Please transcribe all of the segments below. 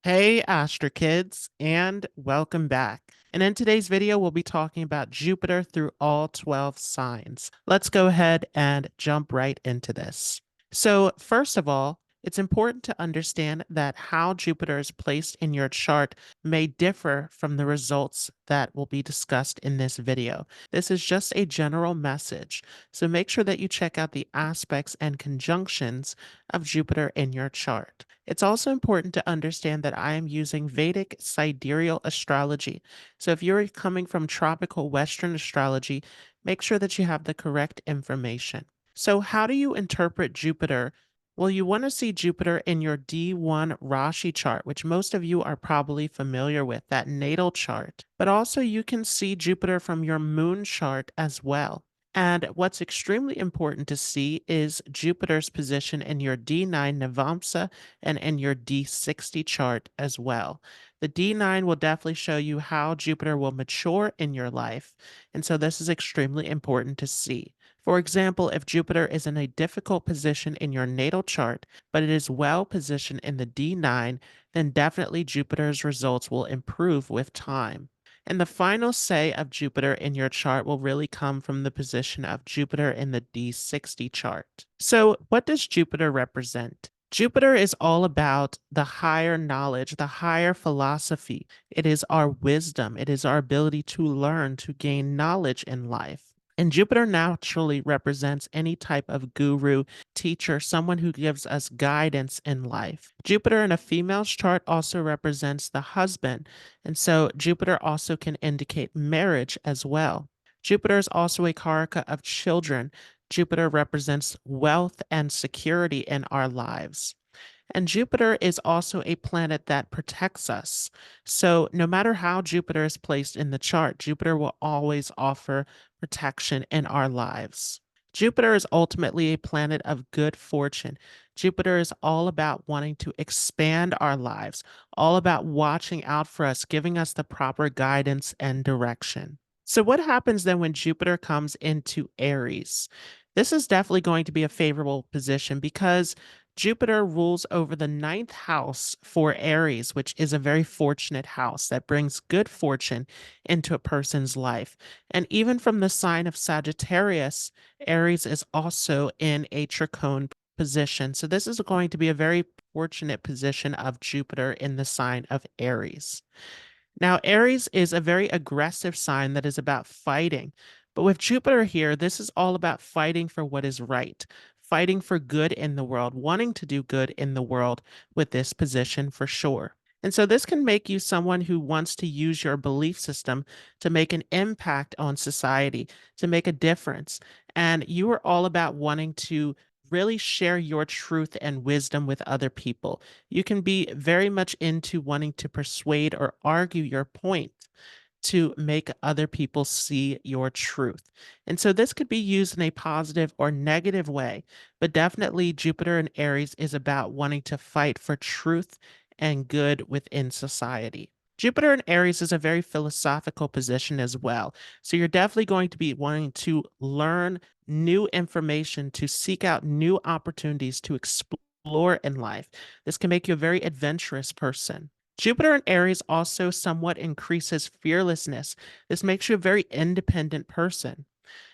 Hey, Astro Kids, and welcome back. And in today's video, we'll be talking about Jupiter through all 12 signs. Let's go ahead and jump right into this. So, first of all, it's important to understand that how Jupiter is placed in your chart may differ from the results that will be discussed in this video. This is just a general message, so make sure that you check out the aspects and conjunctions of Jupiter in your chart. It's also important to understand that I am using Vedic sidereal astrology. So if you're coming from tropical Western astrology, make sure that you have the correct information. So, how do you interpret Jupiter? Well, you want to see Jupiter in your D1 Rashi chart, which most of you are probably familiar with, that natal chart. But also, you can see Jupiter from your moon chart as well. And what's extremely important to see is Jupiter's position in your D9 Navamsa and in your D60 chart as well. The D9 will definitely show you how Jupiter will mature in your life. And so this is extremely important to see. For example, if Jupiter is in a difficult position in your natal chart, but it is well positioned in the D9, then definitely Jupiter's results will improve with time. And the final say of Jupiter in your chart will really come from the position of Jupiter in the D60 chart. So, what does Jupiter represent? Jupiter is all about the higher knowledge, the higher philosophy. It is our wisdom, it is our ability to learn, to gain knowledge in life. And Jupiter naturally represents any type of guru, teacher, someone who gives us guidance in life. Jupiter in a female's chart also represents the husband, and so Jupiter also can indicate marriage as well. Jupiter is also a karaka of children. Jupiter represents wealth and security in our lives. And Jupiter is also a planet that protects us. So, no matter how Jupiter is placed in the chart, Jupiter will always offer protection in our lives. Jupiter is ultimately a planet of good fortune. Jupiter is all about wanting to expand our lives, all about watching out for us, giving us the proper guidance and direction. So, what happens then when Jupiter comes into Aries? This is definitely going to be a favorable position because Jupiter rules over the ninth house for Aries, which is a very fortunate house that brings good fortune into a person's life. And even from the sign of Sagittarius, Aries is also in a tricone position. So this is going to be a very fortunate position of Jupiter in the sign of Aries. Now, Aries is a very aggressive sign that is about fighting. But with Jupiter here, this is all about fighting for what is right, fighting for good in the world, wanting to do good in the world with this position for sure. And so this can make you someone who wants to use your belief system to make an impact on society, to make a difference. And you are all about wanting to really share your truth and wisdom with other people. You can be very much into wanting to persuade or argue your point to make other people see your truth. And so this could be used in a positive or negative way, but definitely Jupiter in Aries is about wanting to fight for truth and good within society. Jupiter in Aries is a very philosophical position as well. So you're definitely going to be wanting to learn new information, to seek out new opportunities to explore in life. This can make you a very adventurous person. Jupiter in Aries also somewhat increases fearlessness. This makes you a very independent person.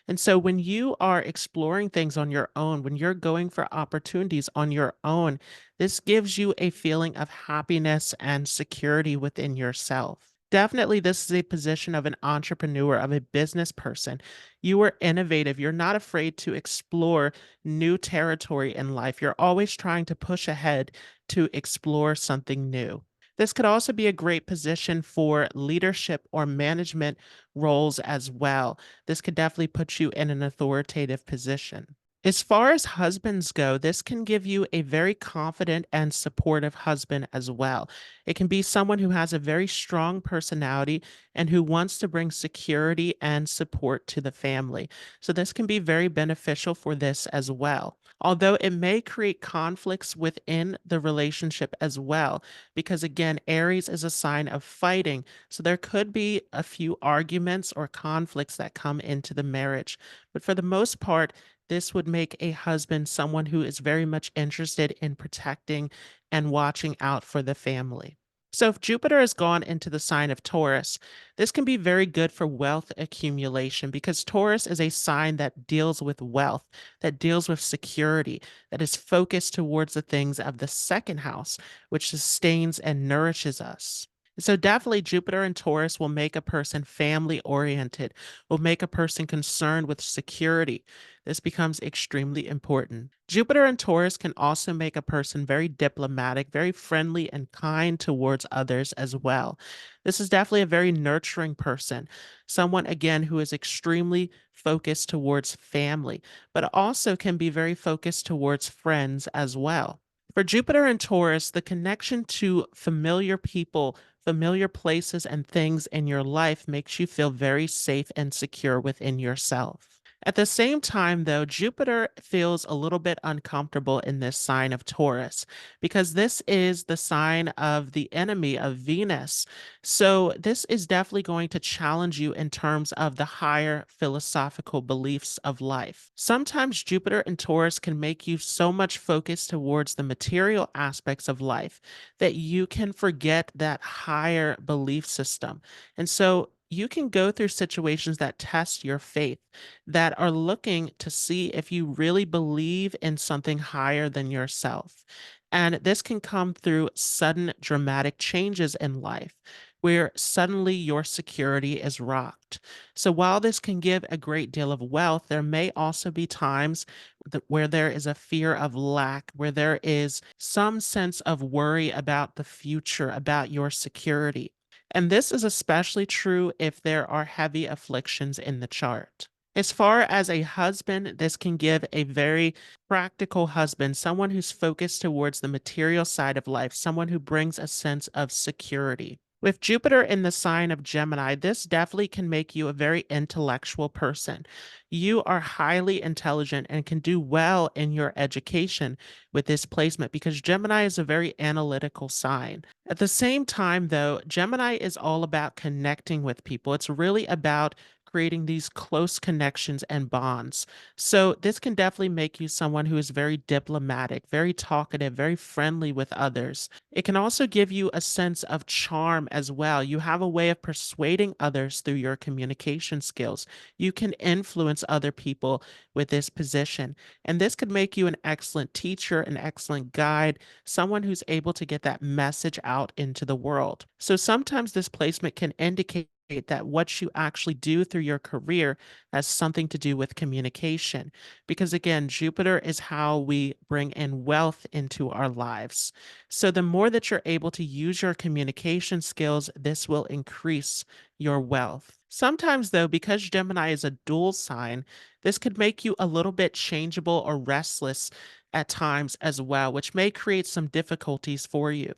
And so when you are exploring things on your own, when you're going for opportunities on your own, this gives you a feeling of happiness and security within yourself. Definitely, this is a position of an entrepreneur, of a business person. You are innovative. You're not afraid to explore new territory in life. You're always trying to push ahead to explore something new. This could also be a great position for leadership or management roles as well. This could definitely put you in an authoritative position. As far as husbands go, this can give you a very confident and supportive husband as well. It can be someone who has a very strong personality and who wants to bring security and support to the family. So, this can be very beneficial for this as well. Although it may create conflicts within the relationship as well, because again, Aries is a sign of fighting. So, there could be a few arguments or conflicts that come into the marriage. But for the most part, this would make a husband someone who is very much interested in protecting and watching out for the family. So, if Jupiter has gone into the sign of Taurus, this can be very good for wealth accumulation because Taurus is a sign that deals with wealth, that deals with security, that is focused towards the things of the second house, which sustains and nourishes us. So, definitely, Jupiter and Taurus will make a person family oriented, will make a person concerned with security. This becomes extremely important. Jupiter and Taurus can also make a person very diplomatic, very friendly, and kind towards others as well. This is definitely a very nurturing person, someone, again, who is extremely focused towards family, but also can be very focused towards friends as well. For Jupiter and Taurus, the connection to familiar people, familiar places, and things in your life makes you feel very safe and secure within yourself. At the same time, though, Jupiter feels a little bit uncomfortable in this sign of Taurus because this is the sign of the enemy of Venus. So, this is definitely going to challenge you in terms of the higher philosophical beliefs of life. Sometimes Jupiter and Taurus can make you so much focused towards the material aspects of life that you can forget that higher belief system. And so, you can go through situations that test your faith, that are looking to see if you really believe in something higher than yourself. And this can come through sudden dramatic changes in life where suddenly your security is rocked. So while this can give a great deal of wealth, there may also be times where there is a fear of lack, where there is some sense of worry about the future, about your security. And this is especially true if there are heavy afflictions in the chart. As far as a husband, this can give a very practical husband, someone who's focused towards the material side of life, someone who brings a sense of security. With Jupiter in the sign of Gemini, this definitely can make you a very intellectual person. You are highly intelligent and can do well in your education with this placement because Gemini is a very analytical sign. At the same time, though, Gemini is all about connecting with people. It's really about creating these close connections and bonds. So, this can definitely make you someone who is very diplomatic, very talkative, very friendly with others. It can also give you a sense of charm as well. You have a way of persuading others through your communication skills. You can influence other people with this position. And this could make you an excellent teacher, an excellent guide, someone who's able to get that message out into the world. So sometimes this placement can indicate that what you actually do through your career has something to do with communication. Because again, Jupiter is how we bring in wealth into our lives. So the more that you're able to use your communication skills, this will increase your wealth. Sometimes, though, because Gemini is a dual sign, this could make you a little bit changeable or restless at times as well, which may create some difficulties for you.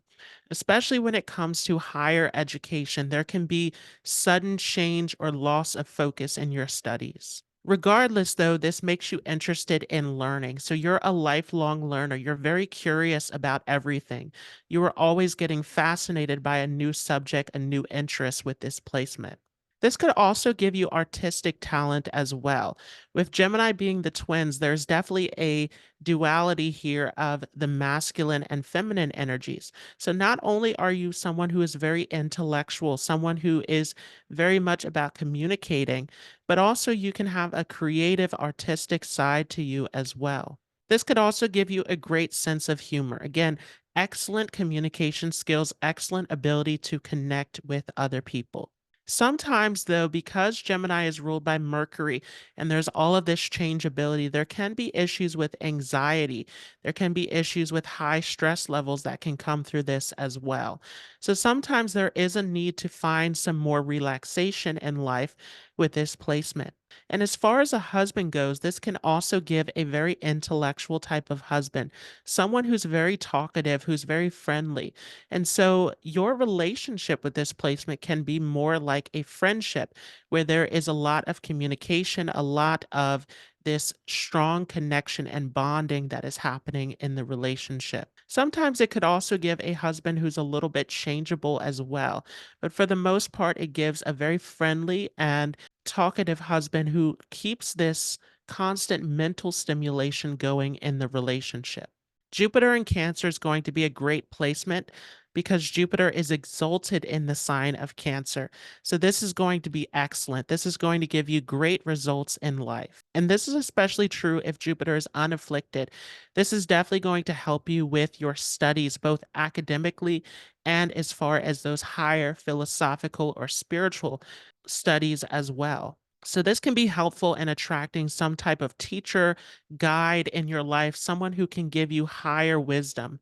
Especially when it comes to higher education, there can be sudden change or loss of focus in your studies. Regardless, though, this makes you interested in learning. So you're a lifelong learner. You're very curious about everything. You are always getting fascinated by a new subject, a new interest with this placement. This could also give you artistic talent as well. With Gemini being the twins, there's definitely a duality here of the masculine and feminine energies. So not only are you someone who is very intellectual, someone who is very much about communicating, but also you can have a creative, artistic side to you as well. This could also give you a great sense of humor. Again, excellent communication skills, excellent ability to connect with other people. Sometimes, though, because Gemini is ruled by Mercury and there's all of this changeability, there can be issues with anxiety. There can be issues with high stress levels that can come through this as well. So sometimes there is a need to find some more relaxation in life with this placement. And as far as a husband goes, this can also give a very intellectual type of husband, someone who's very talkative, who's very friendly. And so your relationship with this placement can be more like a friendship where there is a lot of communication, a lot of this strong connection and bonding that is happening in the relationship. Sometimes it could also give a husband who's a little bit changeable as well. But for the most part, it gives a very friendly and talkative husband who keeps this constant mental stimulation going in the relationship. Jupiter in Cancer is going to be a great placement because Jupiter is exalted in the sign of Cancer. So this is going to be excellent. This is going to give you great results in life. And this is especially true if Jupiter is unafflicted. This is definitely going to help you with your studies, both academically and as far as those higher philosophical or spiritual studies as well. So, this can be helpful in attracting some type of teacher, guide in your life, someone who can give you higher wisdom.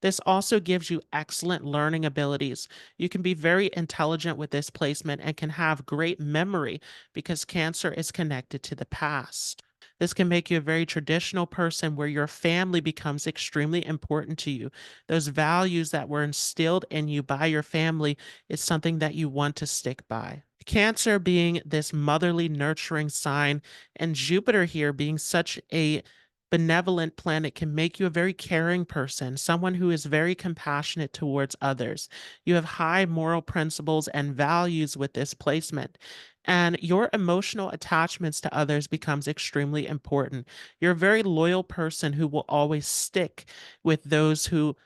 This also gives you excellent learning abilities. You can be very intelligent with this placement and can have great memory because Cancer is connected to the past. This can make you a very traditional person where your family becomes extremely important to you. Those values that were instilled in you by your family is something that you want to stick by. Cancer being this motherly, nurturing sign, and Jupiter here being such a benevolent planet can make you a very caring person, someone who is very compassionate towards others. You have high moral principles and values with this placement. And your emotional attachments to others becomes extremely important. You're a very loyal person who will always stick with those who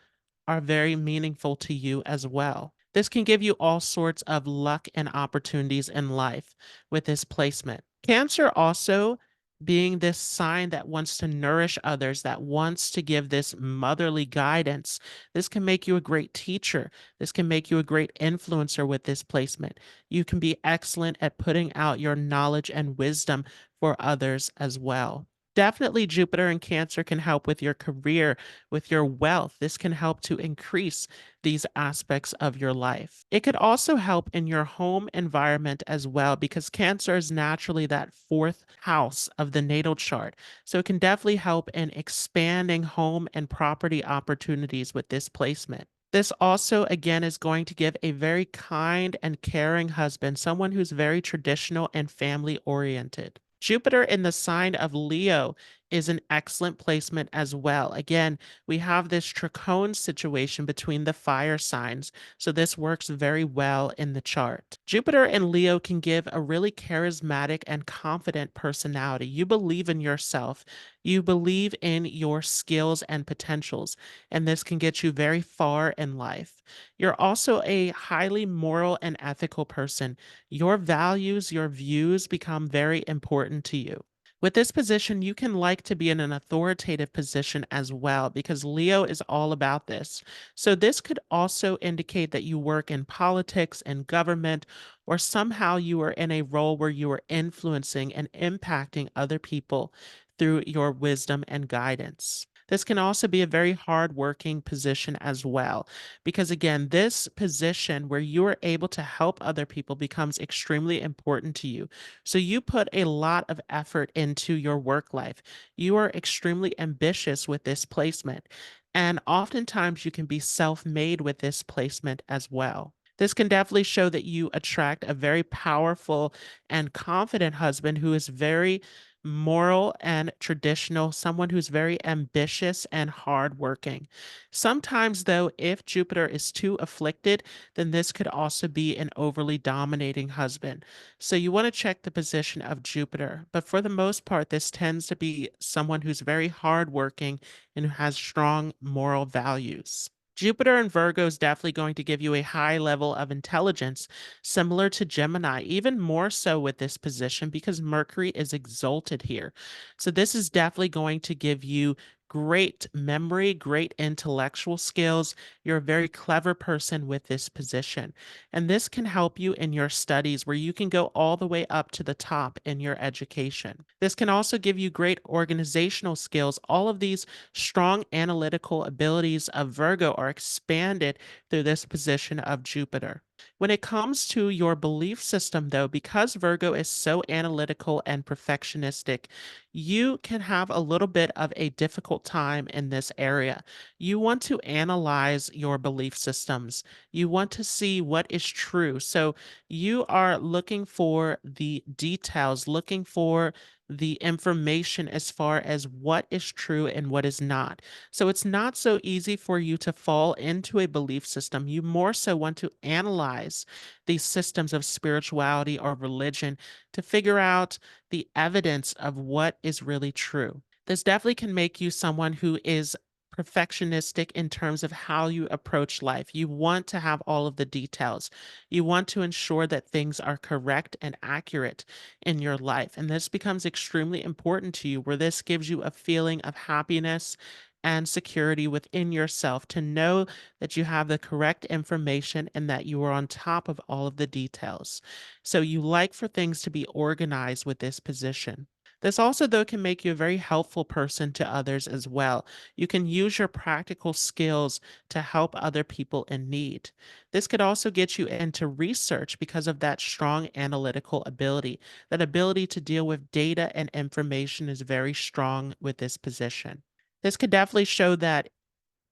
are very meaningful to you as well. This can give you all sorts of luck and opportunities in life with this placement. Cancer also being this sign that wants to nourish others, that wants to give this motherly guidance. This can make you a great teacher. This can make you a great influencer with this placement. You can be excellent at putting out your knowledge and wisdom for others as well. Definitely, Jupiter and Cancer can help with your career, with your wealth. This can help to increase these aspects of your life. It could also help in your home environment as well, because Cancer is naturally that fourth house of the natal chart. So it can definitely help in expanding home and property opportunities with this placement. This also, again, is going to give a very kind and caring husband, someone who's very traditional and family oriented. Jupiter in the sign of Leo is an excellent placement as well. Again, we have this tricone situation between the fire signs, so this works very well in the chart. Jupiter in Leo can give a really charismatic and confident personality. You believe in yourself, you believe in your skills and potentials, and this can get you very far in life. You're also a highly moral and ethical person. Your values, your views become very important to you. With this position, you can like to be in an authoritative position as well, because Leo is all about this. So, this could also indicate that you work in politics and government, or somehow you are in a role where you are influencing and impacting other people through your wisdom and guidance. This can also be a very hard-working position as well, because again, this position where you are able to help other people becomes extremely important to you. So you put a lot of effort into your work life. You are extremely ambitious with this placement, and oftentimes you can be self-made with this placement as well. This can definitely show that you attract a very powerful and confident husband who is very moral and traditional, someone who's very ambitious and hardworking. Sometimes, though, if Jupiter is too afflicted, then this could also be an overly dominating husband. So you want to check the position of Jupiter. But for the most part, this tends to be someone who's very hardworking and who has strong moral values. Jupiter in Virgo is definitely going to give you a high level of intelligence, similar to Gemini, even more so with this position because Mercury is exalted here. So, this is definitely going to give you great memory, great intellectual skills. You're a very clever person with this position. And this can help you in your studies where you can go all the way up to the top in your education. This can also give you great organizational skills. All of these strong analytical abilities of Virgo are expanded through this position of Jupiter. When it comes to your belief system, though, because Virgo is so analytical and perfectionistic, you can have a little bit of a difficult time in this area. You want to analyze your belief systems. You want to see what is true. So you are looking for the details, looking for the information as far as what is true and what is not. So it's not so easy for you to fall into a belief system. You more so want to analyze these systems of spirituality or religion to figure out the evidence of what is really true. This definitely can make you someone who is perfectionistic in terms of how you approach life. You want to have all of the details. You want to ensure that things are correct and accurate in your life. And this becomes extremely important to you, where this gives you a feeling of happiness and security within yourself to know that you have the correct information and that you are on top of all of the details. So you like for things to be organized with this position. This also, though, can make you a very helpful person to others as well. You can use your practical skills to help other people in need. This could also get you into research because of that strong analytical ability. That ability to deal with data and information is very strong with this position. This could definitely show that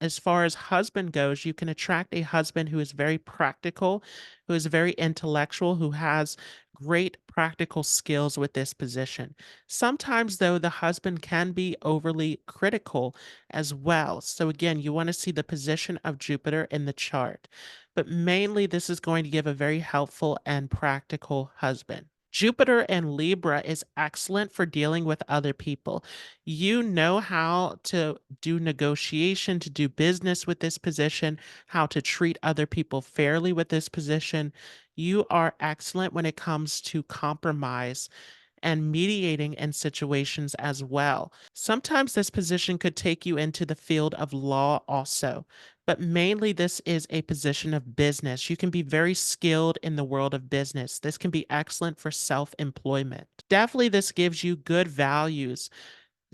as far as husband goes, you can attract a husband who is very practical, who is very intellectual, who has great practical skills with this position. Sometimes, though, the husband can be overly critical as well. So, again, you want to see the position of Jupiter in the chart. But mainly, this is going to give a very helpful and practical husband. Jupiter in Libra is excellent for dealing with other people. You know how to do negotiation, to do business with this position, how to treat other people fairly with this position. You are excellent when it comes to compromise and mediating in situations as well. Sometimes this position could take you into the field of law also, but mainly this is a position of business. You can be very skilled in the world of business. This can be excellent for self employment. Definitely, this gives you good values,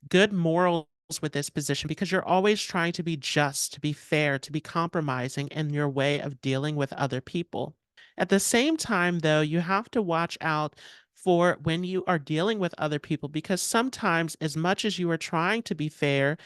good morals with this position because you're always trying to be just, to be fair, to be compromising in your way of dealing with other people. At the same time, though, you have to watch out for when you are dealing with other people because sometimes, as much as you are trying to be fair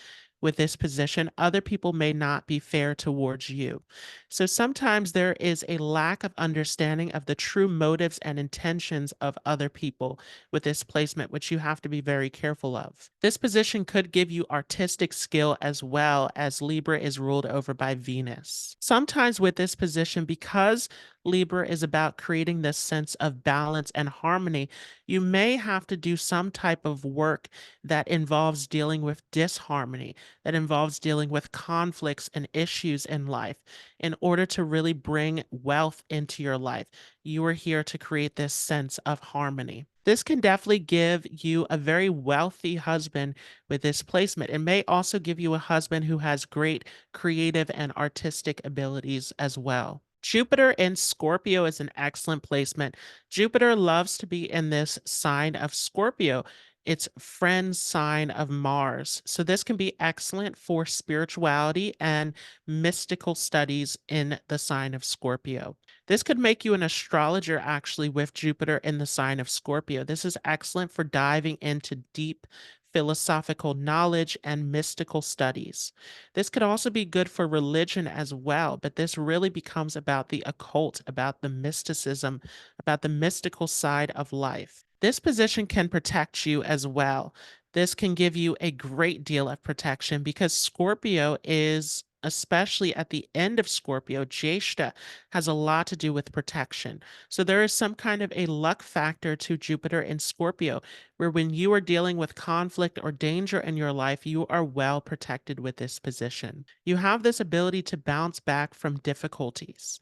with this position, other people may not be fair towards you. So sometimes there is a lack of understanding of the true motives and intentions of other people with this placement, which you have to be very careful of. This position could give you artistic skill as well, as Libra is ruled over by Venus. Sometimes with this position, because Libra is about creating this sense of balance and harmony, you may have to do some type of work that involves dealing with disharmony, that involves dealing with conflicts and issues in life in order to really bring wealth into your life. You are here to create this sense of harmony. This can definitely give you a very wealthy husband with this placement. It may also give you a husband who has great creative and artistic abilities as well. Jupiter in Scorpio is an excellent placement. Jupiter loves to be in this sign of Scorpio. It's friend sign of Mars. So this can be excellent for spirituality and mystical studies in the sign of Scorpio. This could make you an astrologer actually with Jupiter in the sign of Scorpio. This is excellent for diving into deep philosophical knowledge and mystical studies. This could also be good for religion as well, but this really becomes about the occult, about the mysticism, about the mystical side of life. This position can protect you as well. This can give you a great deal of protection because Scorpio is, especially at the end of Scorpio, Jyeshta has a lot to do with protection. So there is some kind of a luck factor to Jupiter in Scorpio, where when you are dealing with conflict or danger in your life, you are well protected with this position. You have this ability to bounce back from difficulties.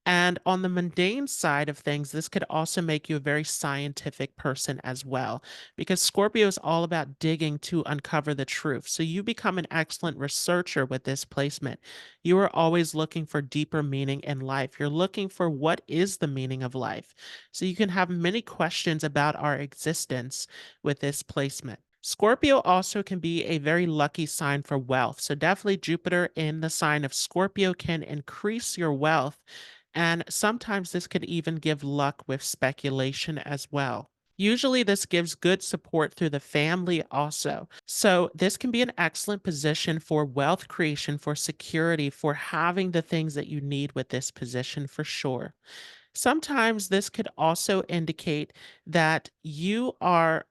And on the mundane side of things, this could also make you a very scientific person as well, because Scorpio is all about digging to uncover the truth. So you become an excellent researcher with this placement. You are always looking for deeper meaning in life. You're looking for what is the meaning of life. So you can have many questions about our existence with this placement. Scorpio also can be a very lucky sign for wealth. So definitely Jupiter in the sign of Scorpio can increase your wealth, and sometimes this could even give luck with speculation as well. Usually, this gives good support through the family also. So, this can be an excellent position for wealth creation, for security, for having the things that you need with this position for sure. Sometimes this could also indicate that you are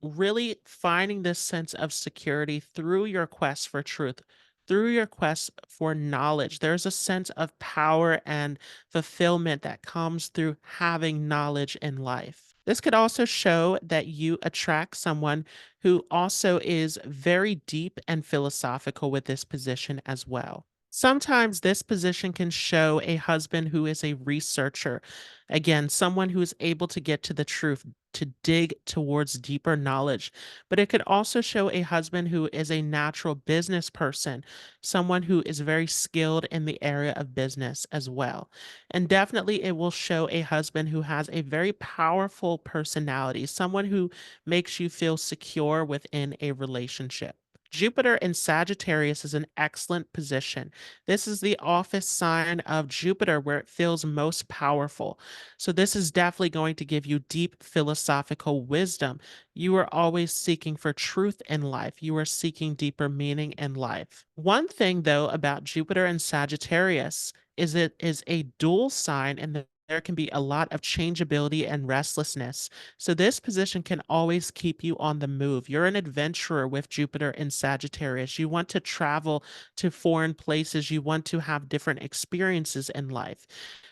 really finding this sense of security through your quest for truth, through your quest for knowledge. There's a sense of power and fulfillment that comes through having knowledge in life. This could also show that you attract someone who also is very deep and philosophical with this position as well. Sometimes this position can show a husband who is a researcher. Again, someone who is able to get to the truth, to dig towards deeper knowledge. But it could also show a husband who is a natural business person, someone who is very skilled in the area of business as well. And definitely, it will show a husband who has a very powerful personality, someone who makes you feel secure within a relationship. Jupiter in Sagittarius is an excellent position. This is the office sign of Jupiter where it feels most powerful. So, this is definitely going to give you deep philosophical wisdom. You are always seeking for truth in life, you are seeking deeper meaning in life. One thing, though, about Jupiter and Sagittarius is it is a dual sign and there can be a lot of changeability and restlessness. So, this position can always keep you on the move. You're an adventurer with Jupiter in Sagittarius. You want to travel to foreign places, you want to have different experiences in life.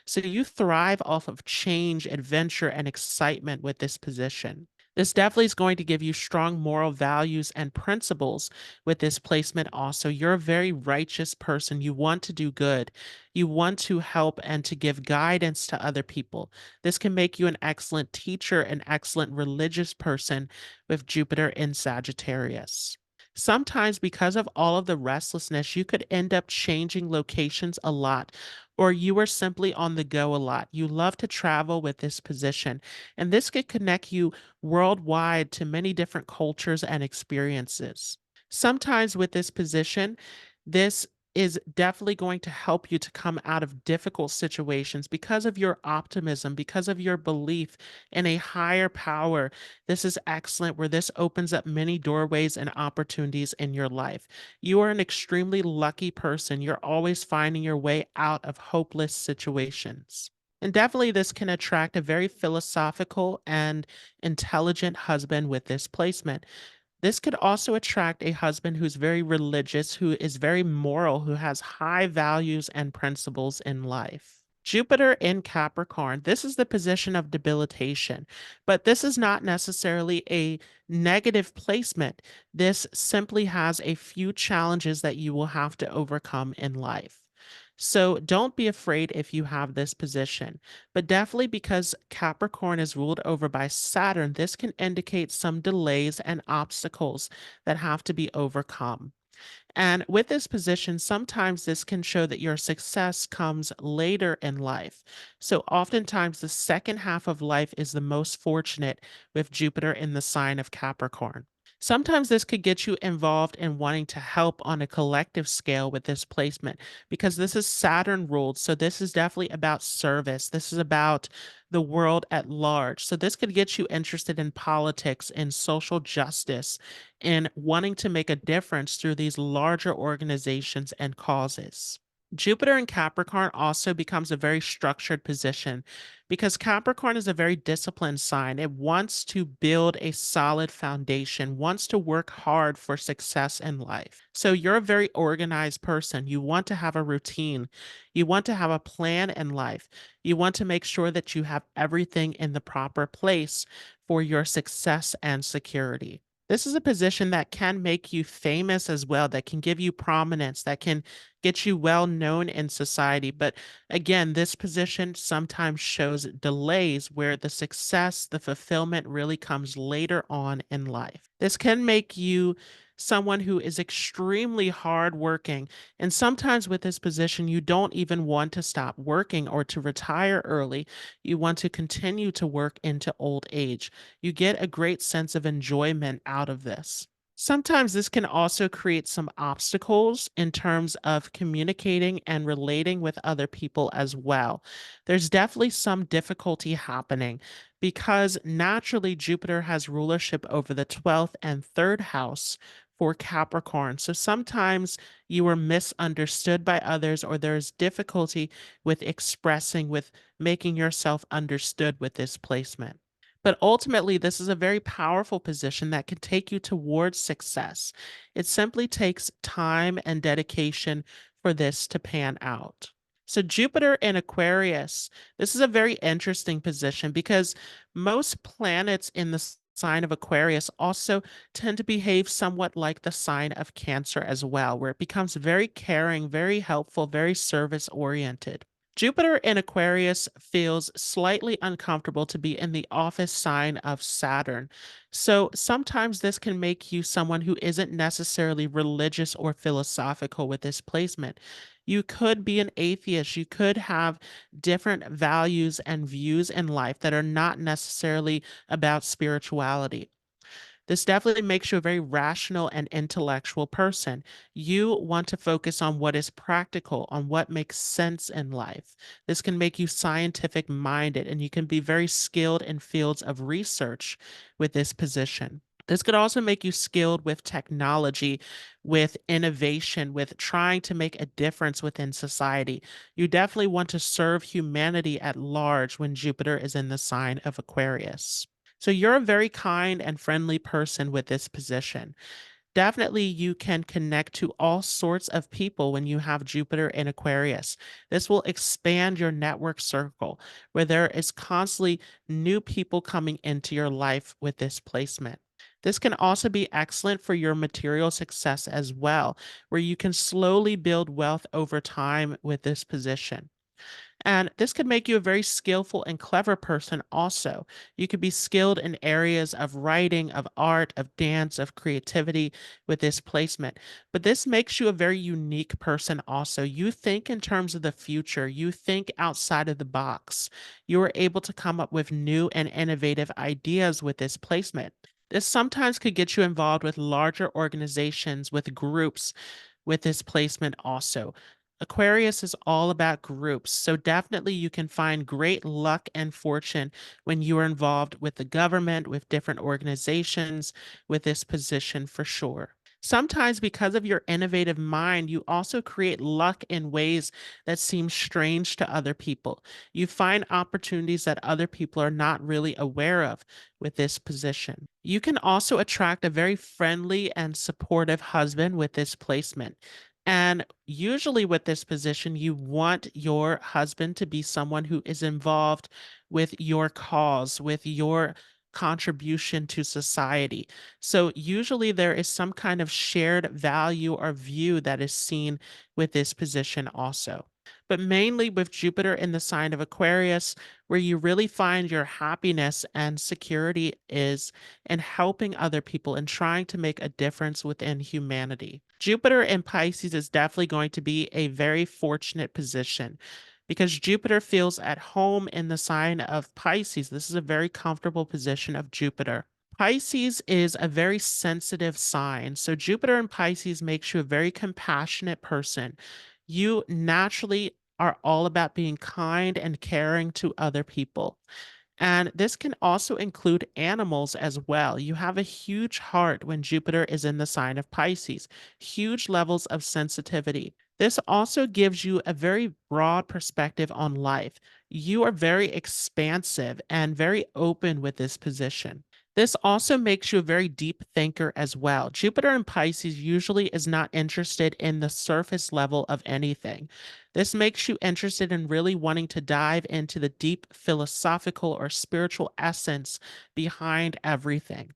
So, you thrive off of change, adventure, and excitement with this position. This definitely is going to give you strong moral values and principles with this placement. Also, you're a very righteous person. You want to do good. You want to help and to give guidance to other people. This can make you an excellent teacher, an excellent religious person with Jupiter in Sagittarius. Sometimes, because of all of the restlessness, you could end up changing locations a lot, or you are simply on the go a lot. You love to travel with this position, and this could connect you worldwide to many different cultures and experiences. Sometimes, with this position, this is definitely going to help you to come out of difficult situations because of your optimism, because of your belief in a higher power. This is excellent where this opens up many doorways and opportunities in your life. You are an extremely lucky person. You're always finding your way out of hopeless situations. And definitely, this can attract a very philosophical and intelligent husband with this placement. This could also attract a husband who's very religious, who is very moral, who has high values and principles in life. Jupiter in Capricorn, this is the position of debilitation, but this is not necessarily a negative placement. This simply has a few challenges that you will have to overcome in life. So don't be afraid if you have this position, but definitely because Capricorn is ruled over by Saturn, this can indicate some delays and obstacles that have to be overcome. And with this position, sometimes this can show that your success comes later in life. So oftentimes, the second half of life is the most fortunate with Jupiter in the sign of Capricorn. Sometimes this could get you involved in wanting to help on a collective scale with this placement because this is Saturn ruled. So, this is definitely about service. This is about the world at large. So, this could get you interested in politics and social justice and wanting to make a difference through these larger organizations and causes. Jupiter in Capricorn also becomes a very structured position because Capricorn is a very disciplined sign. It wants to build a solid foundation, wants to work hard for success in life. So you're a very organized person. You want to have a routine. You want to have a plan in life. You want to make sure that you have everything in the proper place for your success and security. This is a position that can make you famous as well, that can give you prominence, that can get you well known in society. But again, this position sometimes shows delays where the success, the fulfillment really comes later on in life. This can make you someone who is extremely hardworking. And sometimes with this position, you don't even want to stop working or to retire early. You want to continue to work into old age. You get a great sense of enjoyment out of this. Sometimes this can also create some obstacles in terms of communicating and relating with other people as well. There's definitely some difficulty happening because naturally Jupiter has rulership over the 12th and 3rd house for Capricorn. So sometimes you are misunderstood by others, or there's difficulty with expressing, with making yourself understood with this placement. But ultimately, this is a very powerful position that can take you towards success. It simply takes time and dedication for this to pan out. So, Jupiter in Aquarius, this is a very interesting position because most planets in the sign of Aquarius also tend to behave somewhat like the sign of Cancer as well, where it becomes very caring, very helpful, very service oriented. Jupiter in Aquarius feels slightly uncomfortable to be in the office sign of Saturn. So sometimes this can make you someone who isn't necessarily religious or philosophical with this placement. You could be an atheist. You could have different values and views in life that are not necessarily about spirituality. This definitely makes you a very rational and intellectual person. You want to focus on what is practical, on what makes sense in life. This can make you scientific minded, and you can be very skilled in fields of research with this position. This could also make you skilled with technology, with innovation, with trying to make a difference within society. You definitely want to serve humanity at large when Jupiter is in the sign of Aquarius. So you're a very kind and friendly person with this position. Definitely, you can connect to all sorts of people when you have Jupiter in Aquarius. This will expand your network circle where there is constantly new people coming into your life with this placement. This can also be excellent for your material success as well, where you can slowly build wealth over time with this position. And this could make you a very skillful and clever person also. You could be skilled in areas of writing, of art, of dance, of creativity with this placement. But this makes you a very unique person also. You think in terms of the future, you think outside of the box. You are able to come up with new and innovative ideas with this placement. This sometimes could get you involved with larger organizations, with groups, with this placement also. Aquarius is all about groups, so definitely you can find great luck and fortune when you are involved with the government, with different organizations, with this position for sure. Sometimes, because of your innovative mind, you also create luck in ways that seem strange to other people. You find opportunities that other people are not really aware of with this position. You can also attract a very friendly and supportive husband with this placement. And usually, with this position, you want your husband to be someone who is involved with your cause, with your contribution to society. So, usually, there is some kind of shared value or view that is seen with this position also. But mainly with Jupiter in the sign of Aquarius, where you really find your happiness and security is in helping other people and trying to make a difference within humanity. Jupiter in Pisces is definitely going to be a very fortunate position because Jupiter feels at home in the sign of Pisces. This is a very comfortable position of Jupiter. Pisces is a very sensitive sign. So Jupiter in Pisces makes you a very compassionate person. You naturally are all about being kind and caring to other people. And this can also include animals as well. You have a huge heart when Jupiter is in the sign of Pisces, huge levels of sensitivity. This also gives you a very broad perspective on life. You are very expansive and very open with this position. This also makes you a very deep thinker as well. Jupiter in Pisces usually is not interested in the surface level of anything. This makes you interested in really wanting to dive into the deep philosophical or spiritual essence behind everything.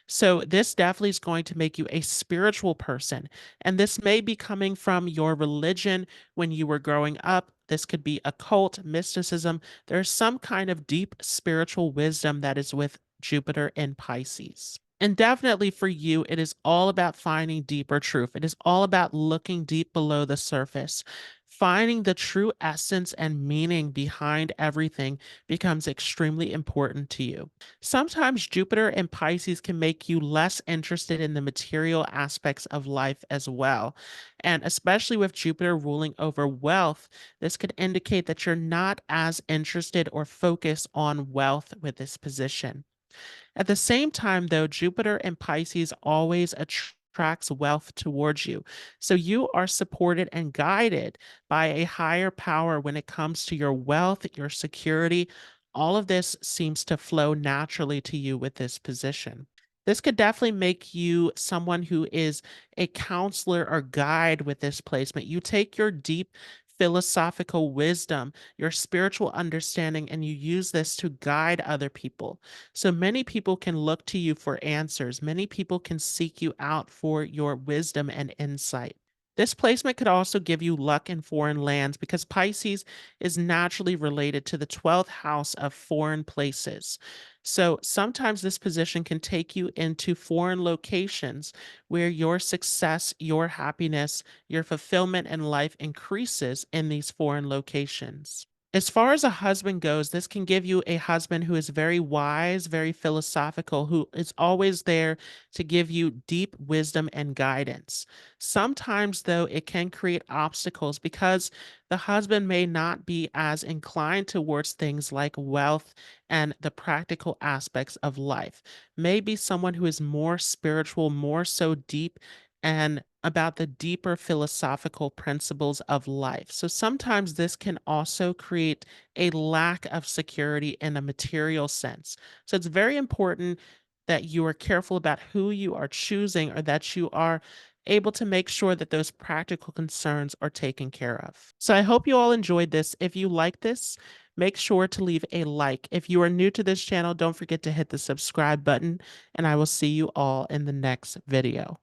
So, this definitely is going to make you a spiritual person. And this may be coming from your religion when you were growing up. This could be occult, mysticism. There's some kind of deep spiritual wisdom that is with Jupiter in Pisces. And definitely for you, it is all about finding deeper truth. It is all about looking deep below the surface. Finding the true essence and meaning behind everything becomes extremely important to you. Sometimes Jupiter and Pisces can make you less interested in the material aspects of life as well. And especially with Jupiter ruling over wealth, this could indicate that you're not as interested or focused on wealth with this position. At the same time, though, Jupiter and Pisces always attracts wealth towards you. So you are supported and guided by a higher power when it comes to your wealth, your security, All of this seems to flow naturally to you with this position. This could definitely make you someone who is a counselor or guide with this placement. You take your deep philosophical wisdom, your spiritual understanding, and you use this to guide other people. So many people can look to you for answers. Many people can seek you out for your wisdom and insight. This placement could also give you luck in foreign lands because Pisces is naturally related to the 12th house of foreign places. So sometimes this position can take you into foreign locations where your success, your happiness, your fulfillment in life increases in these foreign locations. As far as a husband goes, this can give you a husband who is very wise, very philosophical, who is always there to give you deep wisdom and guidance. Sometimes, though, it can create obstacles because the husband may not be as inclined towards things like wealth and the practical aspects of life. Maybe someone who is more spiritual, more so deep, and about the deeper philosophical principles of life. So sometimes this can also create a lack of security in a material sense. So it's very important that you are careful about who you are choosing or that you are able to make sure that those practical concerns are taken care of. So I hope you all enjoyed this. If you like this, make sure to leave a like. If you are new to this channel, don't forget to hit the subscribe button, and I will see you all in the next video.